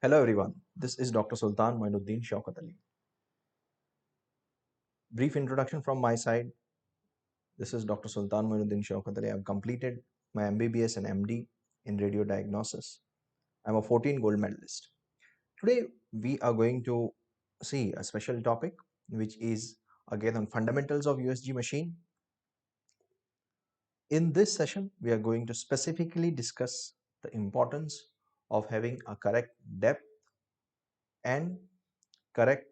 Hello everyone, this is Dr. Sultan Moinuddin Shaukat Ali. Brief introduction from my side. This is Dr. Sultan Moinuddin Shaukat Ali. I have completed my MBBS and MD in radio diagnosis. I'm a 14 gold medalist. Today we are going to see a special topic which is again on fundamentals of USG machine. In this session we are going to specifically discuss the importance of having a correct depth and correct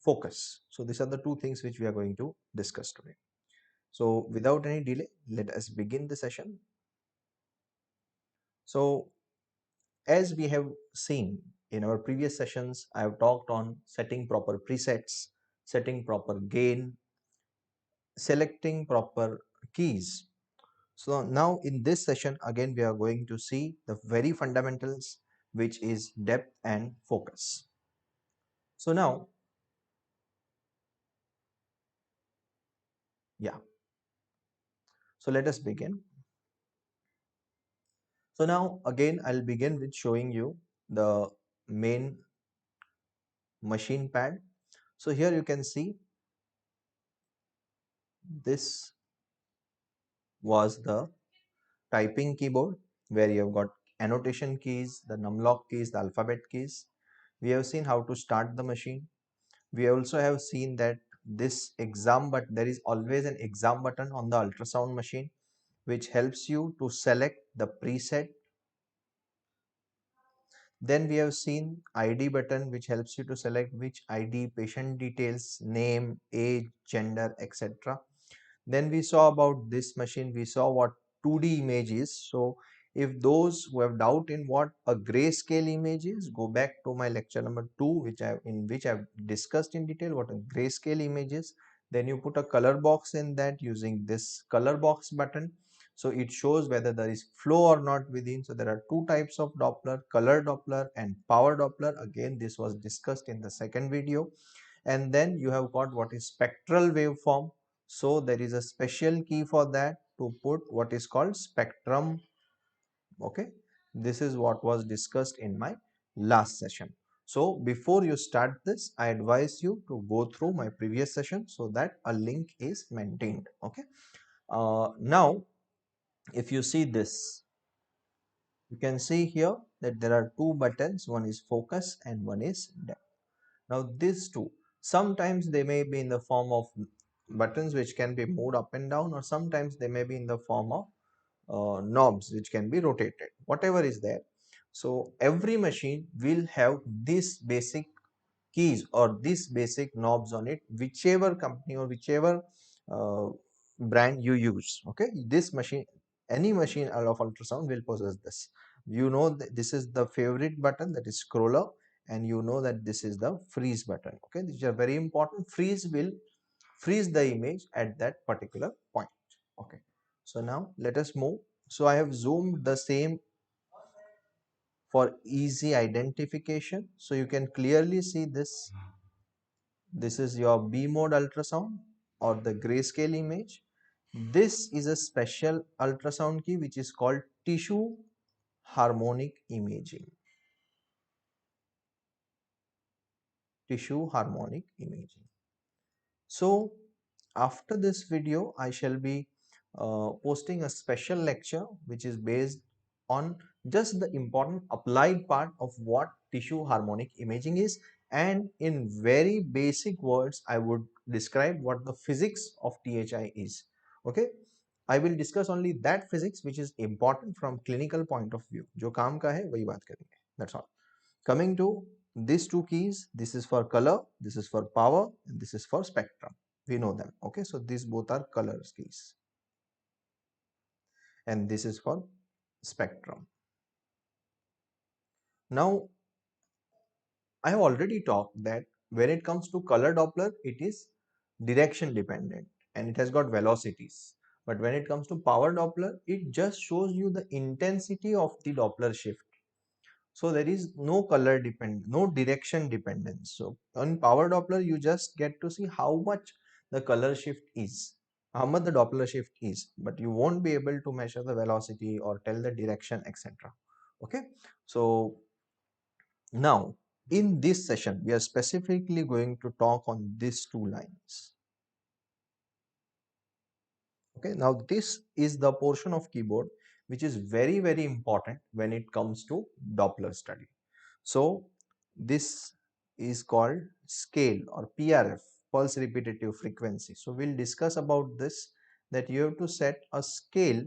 focus. So these are the two things which we are going to discuss today. So without any delay, let us begin the session. So as we have seen in our previous sessions, I have talked on setting proper presets, setting proper gain, selecting proper keys. So now in this session, again, we are going to see the very fundamentals, which is depth and focus. So now, yeah, so let us begin. So now again, I'll begin with showing you the main machine pad. So here you can see this was the typing keyboard where you have got annotation keys, the numlock keys, the alphabet keys. We have seen how to start the machine. We also have seen that this exam, but there is always an exam button on the ultrasound machine which helps you to select the preset. Then we have seen ID button which helps you to select which ID, patient details, name, age, gender, etc. Then we saw about this machine, we saw what 2D image is. So if those who have doubt in what a grayscale image is, go back to my lecture number 2 in which I've discussed in detail what a grayscale image is. Then you put a color box in that using this color box button. So it shows whether there is flow or not within. So there are two types of Doppler, color Doppler and power Doppler. Again, this was discussed in the second video. And then you have got what is spectral waveform. So there is a special key for that to put what is called spectrum. Okay, this is what was discussed in my last session. So before you start this, I advise you to go through my previous session so that a link is maintained. Okay, now if you see this, you can see here that there are two buttons, one is focus and one is depth. Now these two, sometimes they may be in the form of buttons which can be moved up and down, or sometimes they may be in the form of knobs which can be rotated, whatever is there. So every machine will have this basic keys or these basic knobs on it, whichever company or whichever uh, brand you use. Okay, this machine, any machine of ultrasound will possess this. You know that this is the favorite button, that is scroller, and you know that this is the freeze button. Okay, these are very important. Freeze will freeze the image at that particular point. Okay, so now let us move. So I have zoomed the same for easy identification, so you can clearly see this. This is your B mode ultrasound or the grayscale image. This is a special ultrasound key which is called tissue harmonic imaging. Tissue harmonic imaging. So after this video, I shall be posting a special lecture which is based on just the important applied part of what tissue harmonic imaging is, and in very basic words I would describe what the physics of THI is. Okay, I will discuss only that physics which is important from clinical point of view. जो काम का है वही बात करेंगे. That's all. Coming to these two keys, this is for color, this is for power, and this is for spectrum. We know them. Okay, so these both are color keys, and this is for spectrum. Now I have already talked that when it comes to color Doppler, it is direction dependent and it has got velocities. But when it comes to power Doppler, it just shows you the intensity of the Doppler shift. So there is no color depend, no direction dependence. So on power Doppler, you just get to see how much the color shift is, how much the Doppler shift is, but you won't be able to measure the velocity or tell the direction, etc. Okay, so now in this session we are specifically going to talk on these two lines. Okay, now this is the portion of keyboard which is very important when it comes to Doppler study. So this is called scale or PRF, pulse repetitive frequency. So we'll discuss about this, that you have to set a scale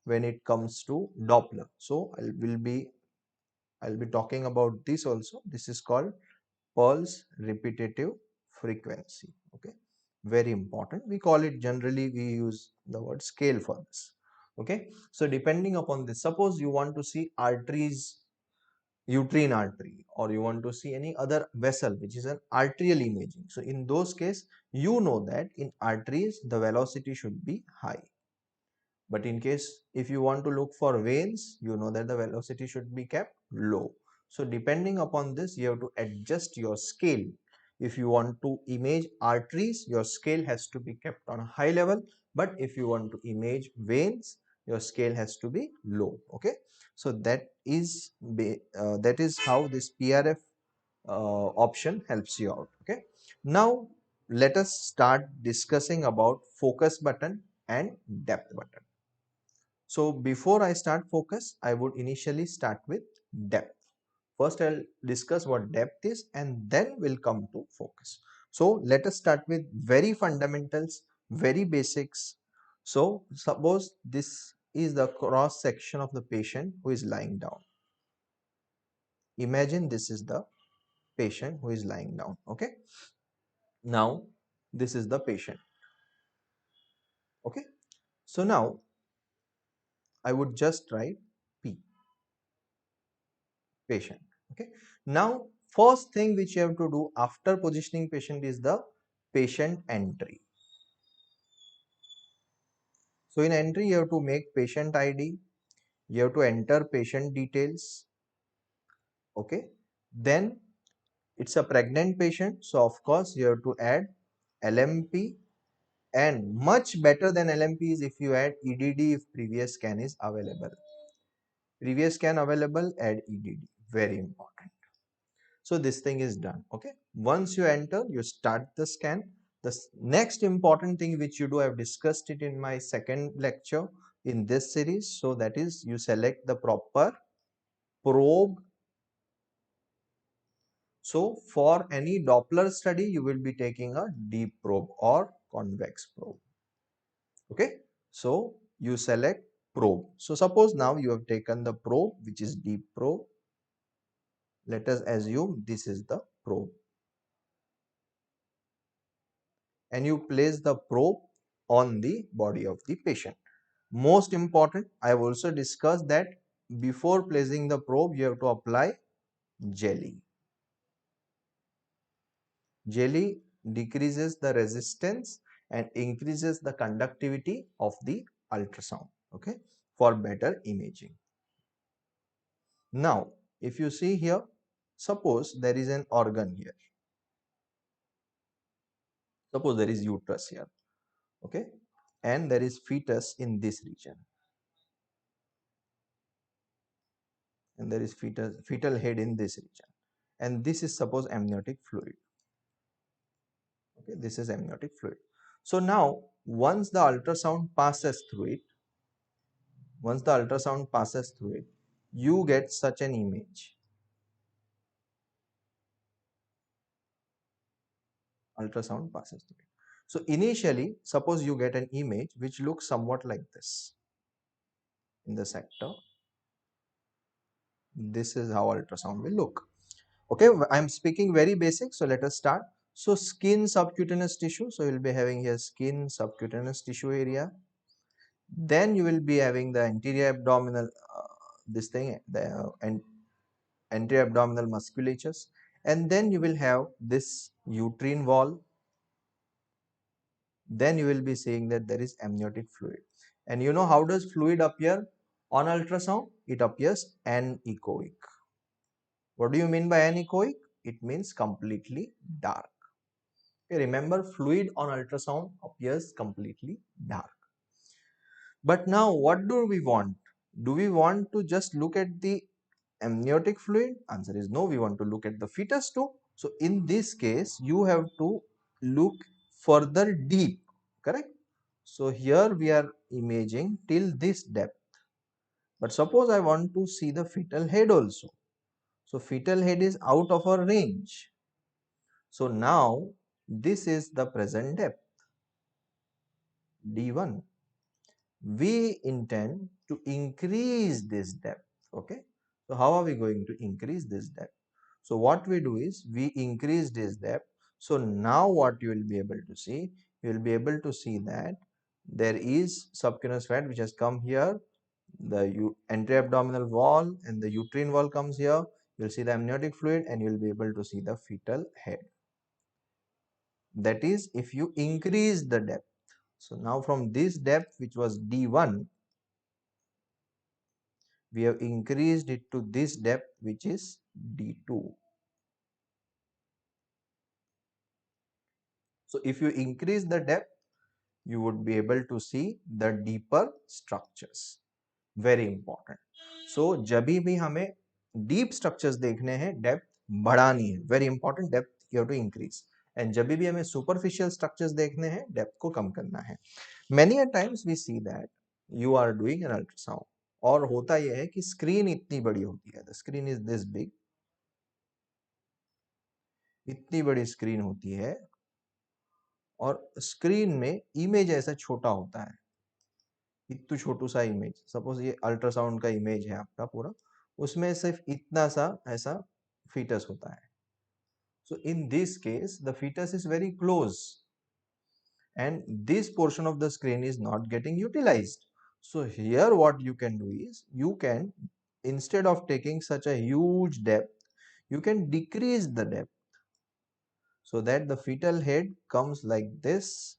when it comes to Doppler. So I'll be talking about this also. This is called pulse repetitive frequency. Okay, very important. We call it, generally we use the word scale for this. Okay, so depending upon this, suppose you want to see arteries, uterine artery, or you want to see any other vessel which is an arterial imaging. So in those case, you know that in arteries the velocity should be high. But in case if you want to look for veins, you know that the velocity should be kept low. So depending upon this, you have to adjust your scale. If you want to image arteries, your scale has to be kept on a high level. But if you want to image veins, your scale has to be low. Okay. So that is how this PRF option helps you out. Okay. Now let us start discussing about focus button and depth button. So before I start focus, I would initially start with depth. First, I'll discuss what depth is and then we'll come to focus. So let us start with very fundamentals, very basics. So suppose this is the cross section of the patient who is lying down. Imagine this is the patient who is lying down. Okay. Now this is the patient. Okay. So now I would just write P, patient. Okay, now first thing which you have to do after positioning patient is the patient entry. So in entry you have to make patient ID, you have to enter patient details. Okay, then it's a pregnant patient, so of course you have to add LMP, and much better than LMP is if you add EDD if previous scan is available. Previous scan available, add EDD, very important. So this thing is done. Okay, once you enter, you start the scan. The next important thing which you do, I've discussed it in my second lecture in this series. So that is, you select the proper probe. So for any Doppler study, you will be taking a deep probe or convex probe. Okay, so you select probe. So suppose now you have taken the probe, which is deep probe. Let us assume this is the probe, and you place the probe on the body of the patient. Most important, I have also discussed that before placing the probe, you have to apply jelly. Jelly decreases the resistance and increases the conductivity of the ultrasound, okay, for better imaging. Now, if you see here, suppose there is an organ here. Suppose there is uterus here, okay, and there is fetus in this region, and there is fetal head in this region, and this is suppose amniotic fluid. Okay, this is amniotic fluid. So now once the ultrasound passes through it, you get such an image. Ultrasound passes through it. So initially, suppose you get an image which looks somewhat like this in the sector. This is how ultrasound will look. Okay, I'm speaking very basic, so let us start. So skin subcutaneous tissue, so you'll be having here skin subcutaneous tissue area. Then you will be having the anterior abdominal, this thing, the anterior abdominal musculatures, and then you will have this uterine wall. Then you will be seeing that there is amniotic fluid. And you know how does fluid appear on ultrasound? It appears anechoic. What do you mean by anechoic? It means completely dark. Okay, remember, fluid on ultrasound appears completely dark. But now what do we want? Do we want to just look at the amniotic fluid? Answer is no. We want to look at the fetus too. So in this case, you have to look further deep, correct? So here we are imaging till this depth. But suppose I want to see the fetal head also. So fetal head is out of our range. So now this is the present depth, D1. We intend to increase this depth. Okay. So how are we going to increase this depth? So what we do is we increase this depth. So now what you will be able to see, you will be able to see that there is subcutaneous fat which has come here, the anteabdominal wall and the uterine wall comes here. You will see the amniotic fluid and you will be able to see the fetal head. That is if you increase the depth. So now from this depth which was D1, we have increased it to this depth which is D2. So if you increase the depth, you would be able to see the deeper structures. Very important. So जब भी हमें deep structures देखने हैं, depth बढ़ानी है. Very important, depth you have to increase. And जब भी हमें superficial structures देखने हैं, depth को कम करना है. Many a times we see that you are doing an ultrasound. और होता यह है कि स्क्रीन इतनी बड़ी होती है. The screen is this big. इतनी बड़ी स्क्रीन होती है और स्क्रीन में इमेज ऐसा छोटा होता है, इतना छोटू सा इमेज. सपोज ये अल्ट्रासाउंड का इमेज है आपका पूरा, उसमें सिर्फ इतना सा ऐसा फीटस होता है. So in this case the foetus is very close and this portion of the screen is not getting utilized. So here what you can do is you can, instead of taking such a huge depth, you can decrease the depth so that the fetal head comes like this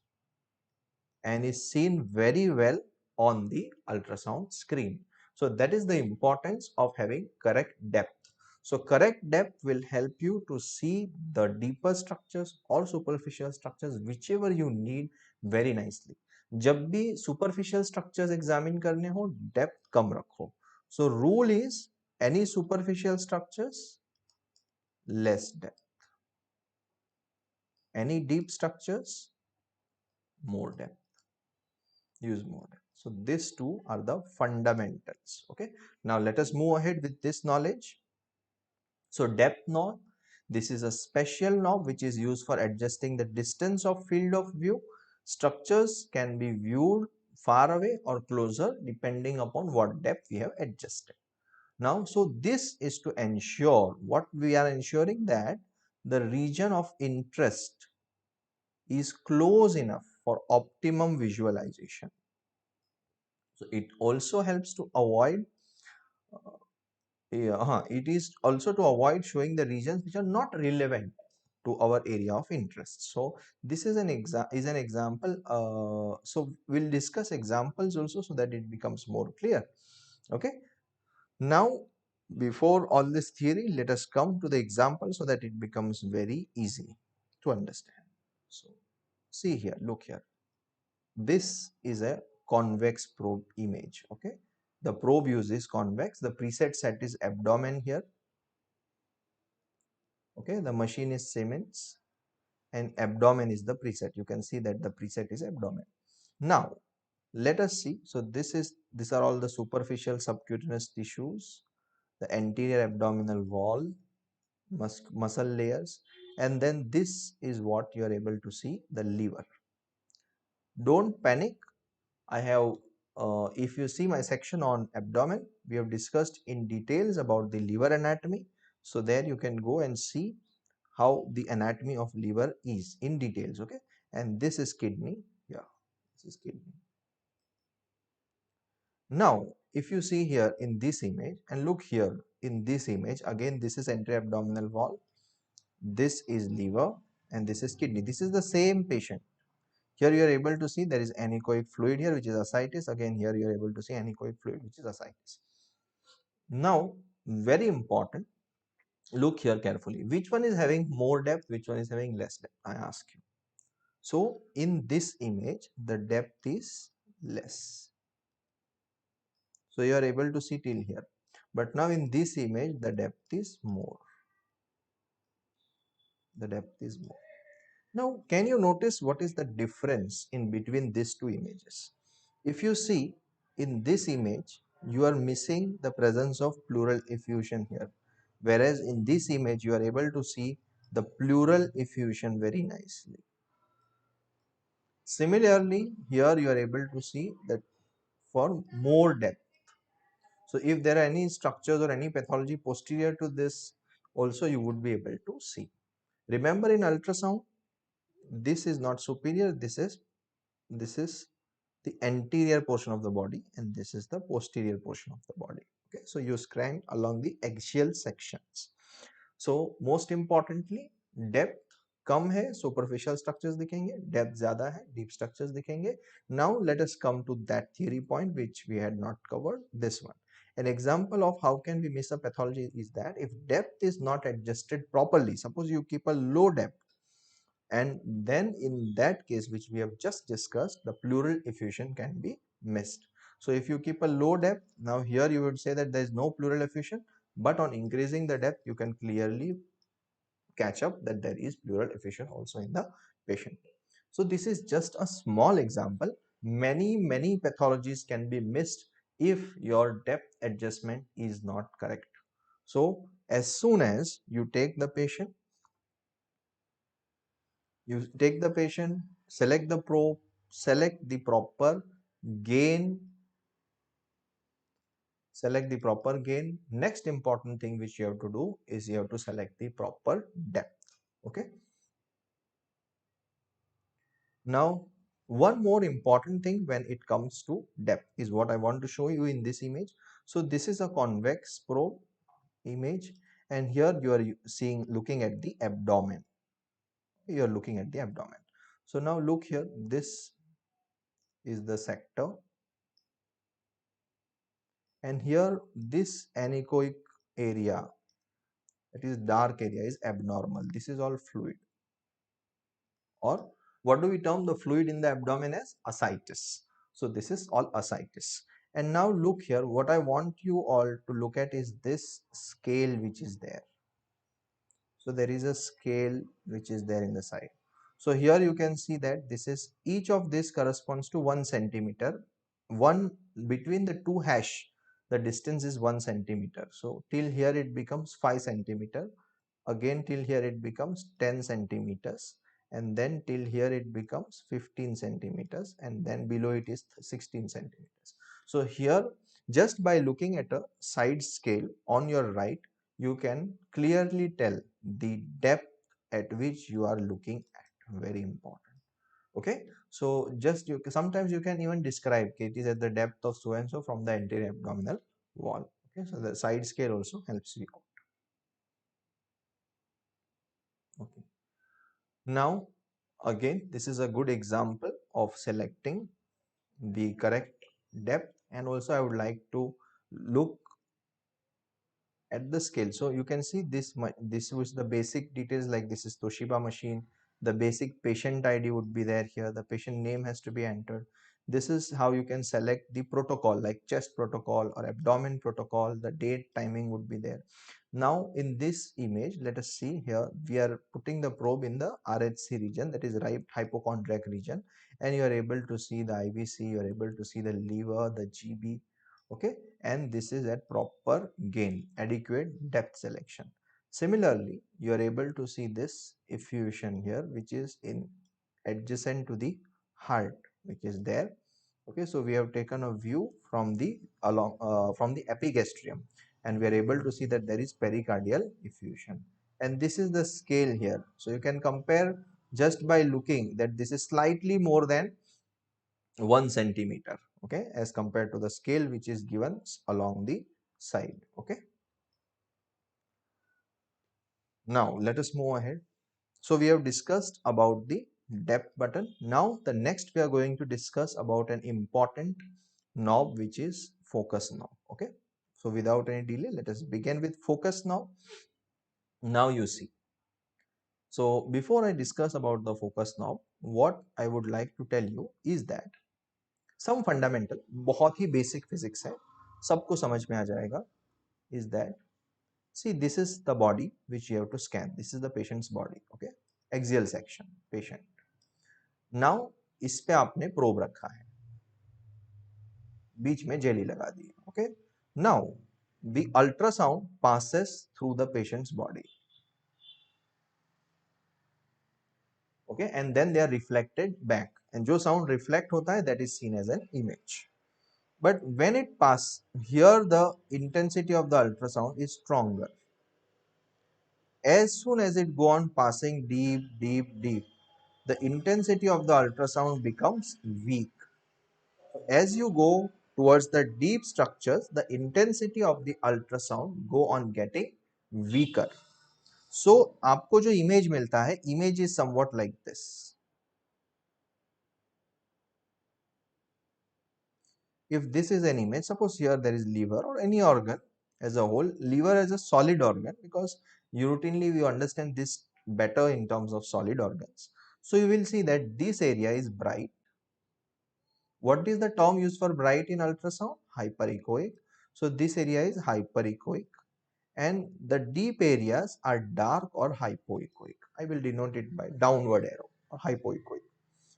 and is seen very well on the ultrasound screen. So that is the importance of having correct depth. So correct depth will help you to see the deeper structures or superficial structures whichever you need very nicely. जब भी superficial structures examine करने हो, depth कम रखो. So rule is any superficial structures, less depth. Any deep structures, more depth. Use more depth. So these two are the fundamentals. Okay. Now let us move ahead with this knowledge. So depth knob, this is a special knob which is used for adjusting the distance of field of view. Structures can be viewed far away or closer depending upon what depth we have adjusted. Now, so this is to ensure, what we are ensuring, that the region of interest is close enough for optimum visualization. So it also helps to avoid, it is also to avoid showing the regions which are not relevant to our area of interest. So this is an example. So we'll discuss examples also so that it becomes more clear. Okay. Now, before all this theory, let us come to the example so that it becomes very easy to understand. So see here, look here. This is a convex probe image. Okay. The probe uses convex. The preset set is abdomen here. Okay. The machine is Siemens and abdomen is the preset. You can see that the preset is abdomen. Now, let us see. So these are all the superficial subcutaneous tissues, the anterior abdominal wall, muscle layers, and then this is what you are able to see, the liver. Don't panic. I have, if you see my section on abdomen, we have discussed in details about the liver anatomy. So there you can go and see how the anatomy of liver is in details. Okay. And this is kidney. Yeah, this is kidney. Now, if you see here in this image and look here in this image, again, this is anterior abdominal wall. This is liver and this is kidney. This is the same patient. Here you are able to see there is anechoic fluid here which is ascites. Again here you are able to see anechoic fluid which is ascites. Now very important, look here carefully. Which one is having more depth? Which one is having less depth? I ask you. So in this image the depth is less. So you are able to see till here. But now in this image, the depth is more. The depth is more. Now, can you notice what is the difference in between these two images? If you see in this image, you are missing the presence of pleural effusion here. Whereas in this image, you are able to see the pleural effusion very nicely. Similarly, here you are able to see that for more depth. So if there are any structures or any pathology posterior to this, also you would be able to see. Remember in ultrasound, this is not superior, this is the anterior portion of the body and this is the posterior portion of the body. Okay, so you scan along the axial sections. So most importantly, depth कम है, superficial structures दिखेंगे, depth ज़्यादा है, deep structures दिखेंगे. Now let us come to that theory point which we had not covered, this one. An example of how can we miss a pathology is that if depth is not adjusted properly, suppose you keep a low depth, and then in that case which we have just discussed, the pleural effusion can be missed. So if you keep a low depth, now here you would say that there is no pleural effusion, but on increasing the depth you can clearly catch up that there is pleural effusion also in the patient. So this is just a small example. Many pathologies can be missed if your depth adjustment is not correct. So as soon as you take the patient, select the probe, select the proper gain, Next important thing which you have to do is you have to select the proper depth. Okay. Now, one more important thing when it comes to depth is what I want to show you in this image. So this is a convex probe image, and here you are looking at the abdomen. You are looking at the abdomen. So now look here, this is the sector, and here this anechoic area, that is dark area, is abnormal. This is all fluid, or what do we term the fluid in the abdomen as? Ascites. So this is all ascites. And now look here, what I want you all to look at is this scale which is there. So there is a scale which is there in the side. So here you can see that this is, each of this corresponds to 1 centimeter. One between the two hash, the distance is 1 centimeter. So till here it becomes 5 centimeter. Again till here it becomes 10 centimeters, and then till here it becomes 15 centimeters, and then below it is 16 centimeters. So here, just by looking at a side scale on your right, you can clearly tell the depth at which you are looking at. Very important. Okay, so just you sometimes you can even describe, okay, it is at the depth of so and so from the anterior abdominal wall. Okay, so the side scale also helps you out. Okay. Now, again, this is a good example of selecting the correct depth, and also I would like to look at the scale. So you can see this was the basic details, like this is Toshiba machine. The basic patient ID would be there here. The patient name has to be entered. This is how you can select the protocol, like chest protocol or abdomen protocol. The date, timing would be there. Now in this image, let us see here, we are putting the probe in the RHC region, that is right hypochondriac region, and you are able to see the IVC, you are able to see the liver, the GB. Okay, and this is at proper gain, adequate depth selection. Similarly, you are able to see this effusion here, which is in adjacent to the heart, which is there. Okay, so we have taken a view from the from the epigastrium, and we are able to see that there is pericardial effusion, and this is the scale here. So you can compare just by looking that this is slightly more than 1 centimeter, okay, as compared to the scale which is given along the side. Okay, now let us move ahead. So we have discussed about the depth button. Now the next we are going to discuss about an important knob, which is focus knob. Okay, so without any delay, let us begin with focus knob. Now you see, so before I discuss about the focus knob, what I would like to tell you is that some fundamental, बहुत ही basic physics है, सबको समझ में आ जाएगा. is that, see, this is the body which you have to scan. This is the patient's body, okay, axial section patient. Now इस पे आपने probe रखा है, बीच में जेली लगा दी, okay. Now the ultrasound passes through the patient's body, okay, and then they are reflected back, and जो sound reflect होता है, that is seen as an image. But when it pass here, the intensity of the ultrasound is stronger. As soon as it go on passing deep, the intensity of the ultrasound becomes weak. As you go towards the deep structures, the intensity of the ultrasound go on getting weaker. So आपको जो image मिलता है, image is somewhat like this. If this is an image, suppose here there is liver or any organ as a whole. Liver is a solid organ because routinely we understand this better in terms of solid organs. So you will see that this area is bright. What is the term used for bright in ultrasound? Hyperechoic. So this area is hyperechoic, and the deep areas are dark or hypoechoic. I will denote it by downward arrow or hypoechoic.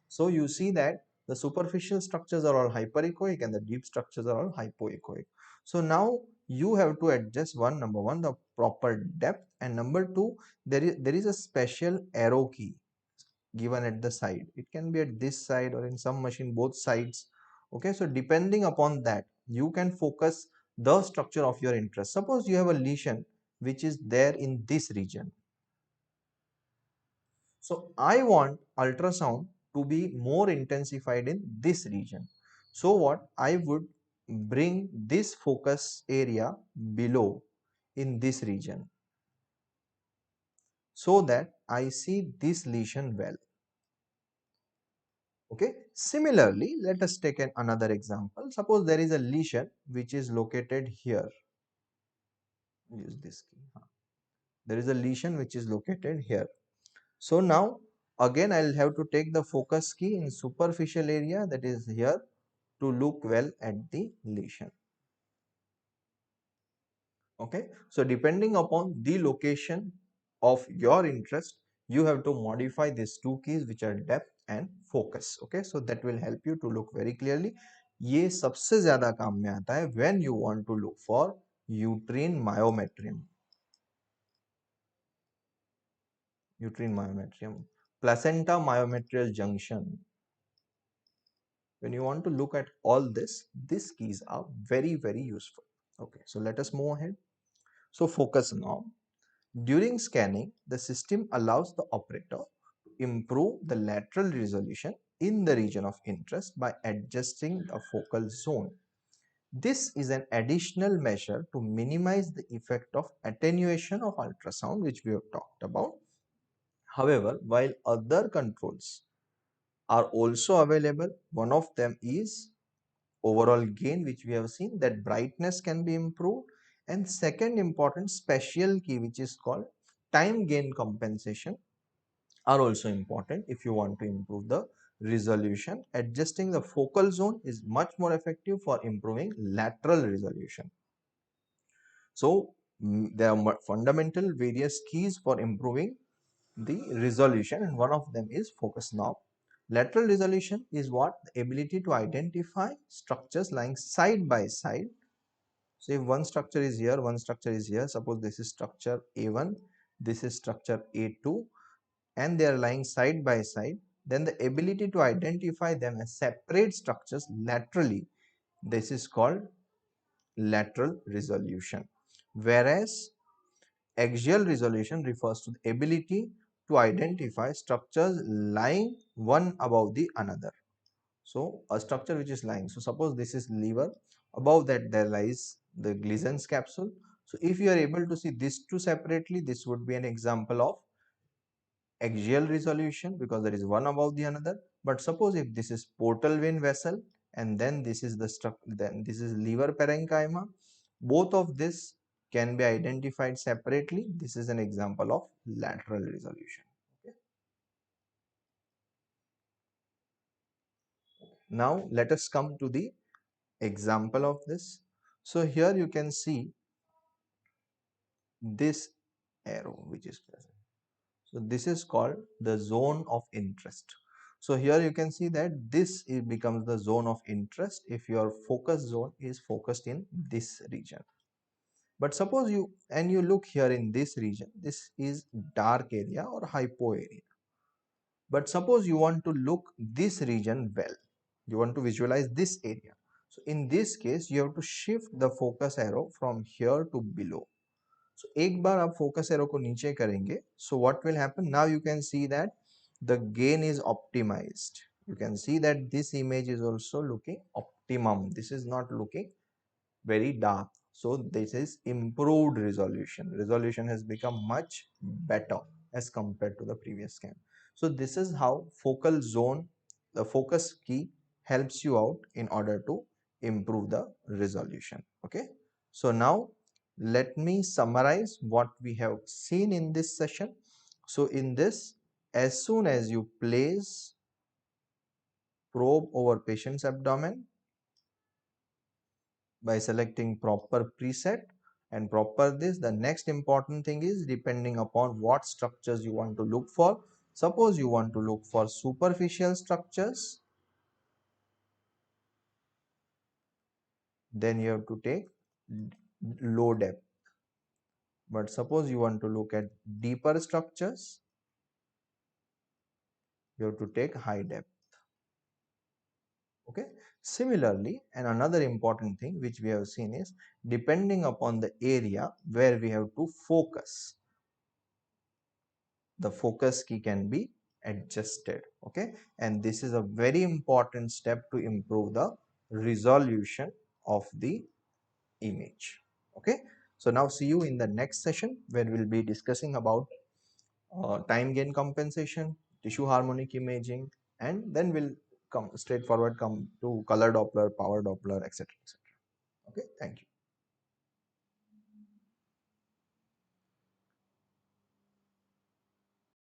So you see that the superficial structures are all hyperechoic and the deep structures are all hypoechoic. So now you have to adjust number one, the proper depth, and number two, there is a special arrow key given at the side. It can be at this side or in some machine both sides. Okay, so depending upon that, you can focus the structure of your interest. Suppose you have a lesion which is there in this region. So I want ultrasound to be more intensified in this region. So what I would bring this focus area below in this region so that I see this lesion well. Okay. Similarly, let us take another example. Suppose there is a lesion which is located here. Use this key. There is a lesion which is located here. So now again I'll have to take the focus key in superficial area, that is here, to look well at the lesion. Okay. So depending upon the location of your interest, you have to modify these two keys, which are depth and focus. Okay. So that will help you to look very clearly. ये सबसे ज्यादा काम में आता है when you want to look for uterine myometrium. Uterine myometrium, placenta myometrial junction. When you want to look at all this, these keys are very, very useful. Okay, so let us move ahead. So focus now. During scanning, the system allows the operator to improve the lateral resolution in the region of interest by adjusting the focal zone. This is an additional measure to minimize the effect of attenuation of ultrasound, which we have talked about. However, while other controls are also available, one of them is overall gain, which we have seen that brightness can be improved, and second important special key, which is called time gain compensation, are also important if you want to improve the resolution. Adjusting the focal zone is much more effective for improving lateral resolution. So there are fundamental various keys for improving the resolution, and one of them is focus knob. Lateral resolution is what? The ability to identify structures lying side by side. So if one structure is here, one structure is here, suppose this is structure A1, this is structure A2, and they are lying side by side, then the ability to identify them as separate structures laterally, this is called lateral resolution. Whereas axial resolution refers to the ability to identify structures lying one above the another. So a structure which is lying, so suppose this is liver, above that there lies the Gleason's capsule. So if you are able to see these two separately, this would be an example of axial resolution because there is one above the another. But suppose if this is portal vein vessel and then this is the structure, then this is liver parenchyma, both of this can be identified separately. This is an example of lateral resolution. Okay. Now let us come to the example of this. So here you can see this arrow which is present. So this is called the zone of interest. So here you can see that becomes the zone of interest if your focus zone is focused in this region. But suppose you look here in this region, this is dark area or hypo area. But suppose you want to look this region well, you want to visualize this area. So in this case, you have to shift the focus arrow from here to below. So एक बार आप focus arrow को नीचे करेंगे, so what will happen? Now you can see that the gain is optimized. You can see that this image is also looking optimum. This is not looking very dark. So this is improved resolution. Resolution has become much better as compared to the previous scan. So this is how focal zone, the focus key helps you out in order to improve the resolution. Okay. So now let me summarize what we have seen in this session. So in this, as soon as you place probe over patient's abdomen, by selecting proper preset and proper this, the next important thing is depending upon what structures you want to look for. Suppose you want to look for superficial structures, then you have to take low depth. But suppose you want to look at deeper structures, you have to take high depth. Okay. Similarly, and another important thing which we have seen is depending upon the area where we have to focus, the focus key can be adjusted. Okay. And this is a very important step to improve the resolution of the image. Okay. So now see you in the next session where we'll be discussing about time gain compensation, tissue harmonic imaging, and then we'll come to color Doppler, power Doppler, etc. etc. Okay. Thank you.